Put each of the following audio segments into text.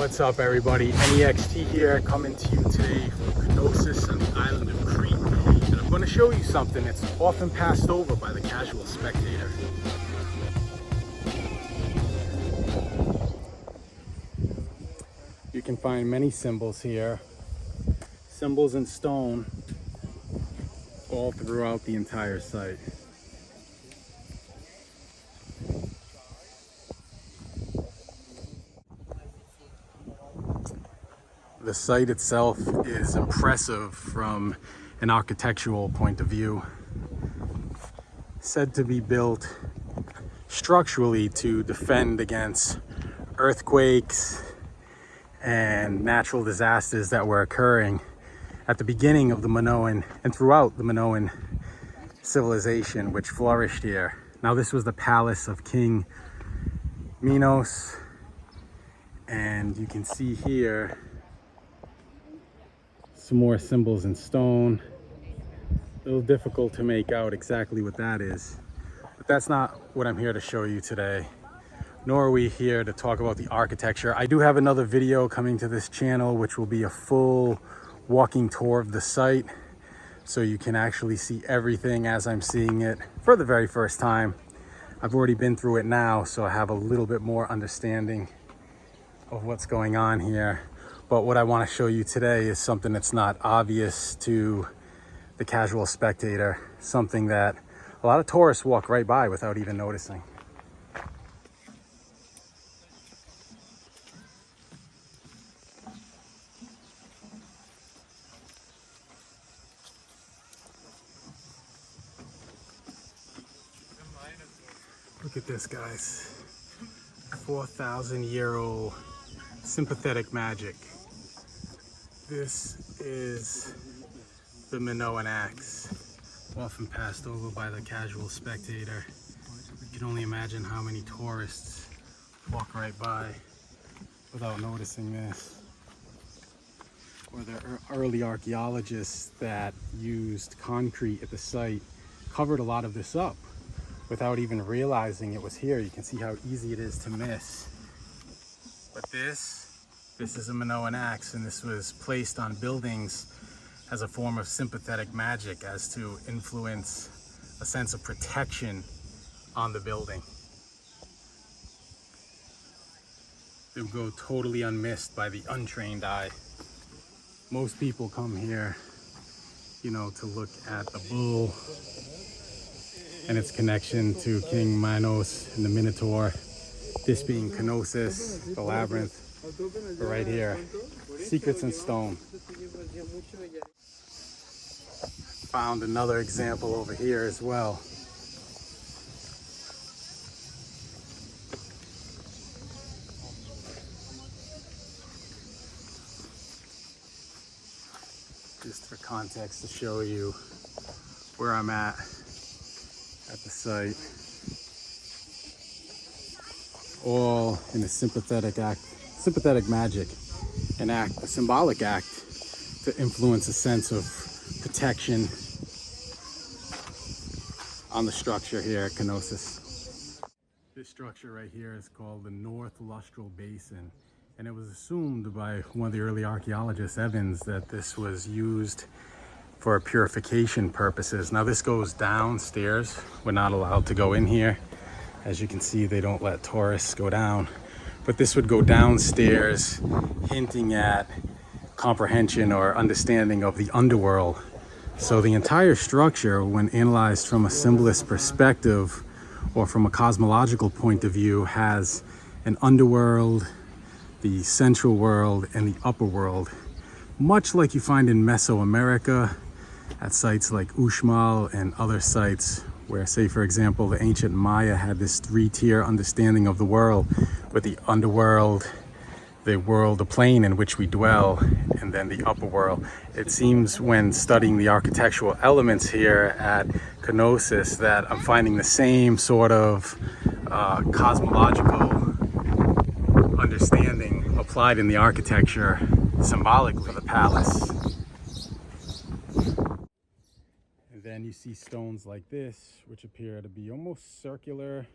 What's up, everybody? Anyextee here, coming to you today from Knossos on the island of Crete. And I'm going to show you something that's often passed over by the casual spectator. You can find many symbols here, symbols in stone, all throughout the entire site. The site itself is impressive from an architectural point of view. Said to be built structurally to defend against earthquakes and natural disasters that were occurring at the beginning of the Minoan and throughout the Minoan civilization, which flourished here. Now, this was the palace of King Minos, and you can see here some more symbols in stone. A little difficult to make out exactly what that is, but that's not what I'm here to show you today, nor are we here to talk about the architecture. I do have another video coming to this channel, which will be a full walking tour of the site, so you can actually see everything as I'm seeing it for the very first time. I've already been through it now, so I have a little bit more understanding of what's going on here. But what I want to show you today is something that's not obvious to the casual spectator, something that a lot of tourists walk right by without even noticing. Look at this, guys. 4,000-year-old Sympathetic Magick. This is the Minoan Axe, often passed over by the casual spectator. You can only imagine how many tourists walk right by without noticing this. Or the early archaeologists that used concrete at the site covered a lot of this up without even realizing it was here. You can see how easy it is to miss. But this is a Minoan axe, and this was placed on buildings as a form of sympathetic magic, as to influence a sense of protection on the building. They would go totally unmissed by the untrained eye. Most people come here, you know, to look at the bull and its connection to King Minos and the Minotaur. This being Cnosus, the labyrinth. But right here, secrets in stone. Found another example over here as well. Just for context, to show you where I'm at the site. All in a sympathetic magic, an act, a symbolic act to influence a sense of protection on the structure here at Cnosus. This structure right here is called the North Lustral Basin, and it was assumed by one of the early archaeologists, Evans, that this was used for purification purposes. Now, this goes downstairs. We're not allowed to go in here. As you can see, they don't let tourists go down. But this would go downstairs, hinting at comprehension or understanding of the underworld. So the entire structure, when analyzed from a symbolist perspective or from a cosmological point of view, has an underworld, the central world, and the upper world. Much like you find in Mesoamerica at sites like Uxmal and other sites where, say, for example, the ancient Maya had this three-tier understanding of the world, with the underworld, the world, the plane in which we dwell, and then the upper world. It seems when studying the architectural elements here at Cnosus that I'm finding the same sort of cosmological understanding applied in the architecture symbolically for the palace. Then you see stones like this, which appear to be almost circular,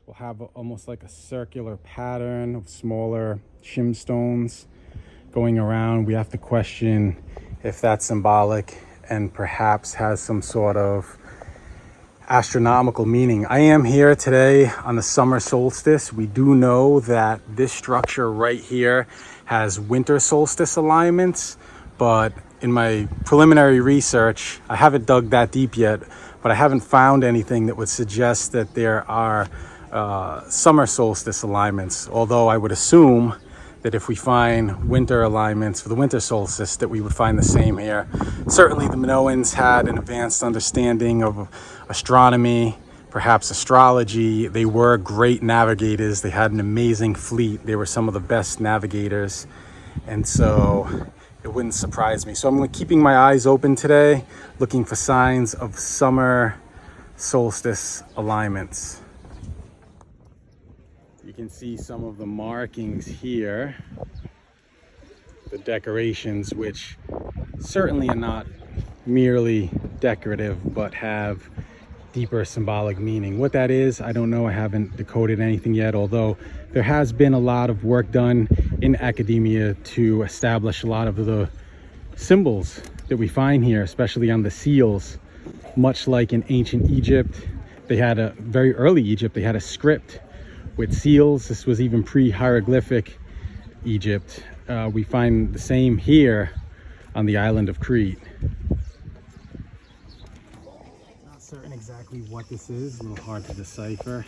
will have almost like a circular pattern of smaller shim stones going around. We have to question if that's symbolic and perhaps has some sort of astronomical meaning. I am here today on the summer solstice. We do know that this structure right here has winter solstice alignments, but in my preliminary research, I haven't dug that deep yet, but I haven't found anything that would suggest that there are summer solstice alignments, although I would assume that if we find winter alignments for the winter solstice, that we would find the same here. Certainly the Minoans had an advanced understanding of astronomy, perhaps astrology. They were great navigators. They had an amazing fleet. They were some of the best navigators. And so it wouldn't surprise me. So I'm keeping my eyes open today, looking for signs of summer solstice alignments. You can see some of the markings here, the decorations, which certainly are not merely decorative, but have deeper symbolic meaning. What that is, I don't know. I haven't decoded anything yet, although there has been a lot of work done in academia to establish a lot of the symbols that we find here, especially on the seals. Much like in ancient Egypt, they had a very early Egypt, they had a script with seals. This was even pre-hieroglyphic Egypt. We find the same here on the island of Crete. Not certain exactly what this is, a little hard to decipher.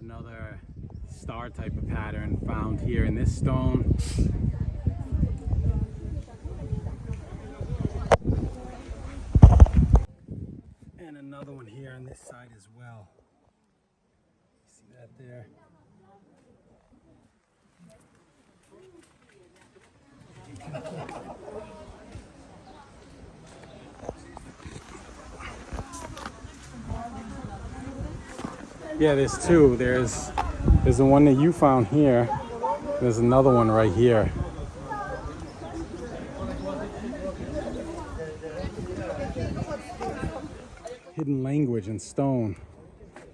Another star type of pattern found here in this stone. And another one here on this side as well. See that there? Yeah, there's two. There's the one that you found here. There's another one right here. Hidden language in stone.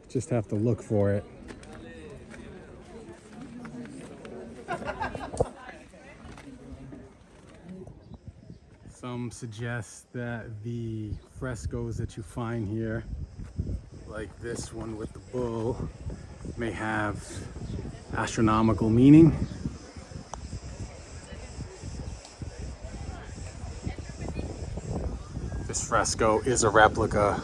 Just have to look for it. Some suggest that the frescoes that you find here, like this one with the bull, may have astronomical meaning. This fresco is a replica.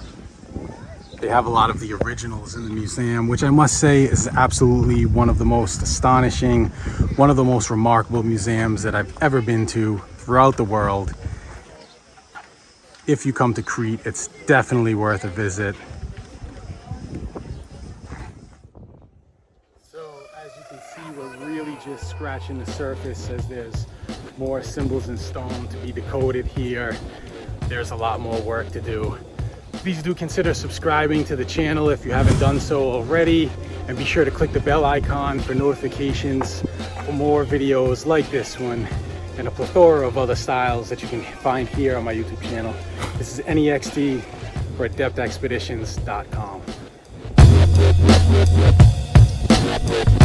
They have a lot of the originals in the museum, which I must say is absolutely one of the most astonishing, one of the most remarkable museums that I've ever been to throughout the world. If you come to Crete, it's definitely worth a visit. As you can see, we're really just scratching the surface, as there's more symbols in stone to be decoded here. There's a lot more work to do. Please do consider subscribing to the channel if you haven't done so already, and be sure to click the bell icon for notifications for more videos like this one and a plethora of other styles that you can find here on my YouTube channel. This is Anyextee for adeptexpeditions.com.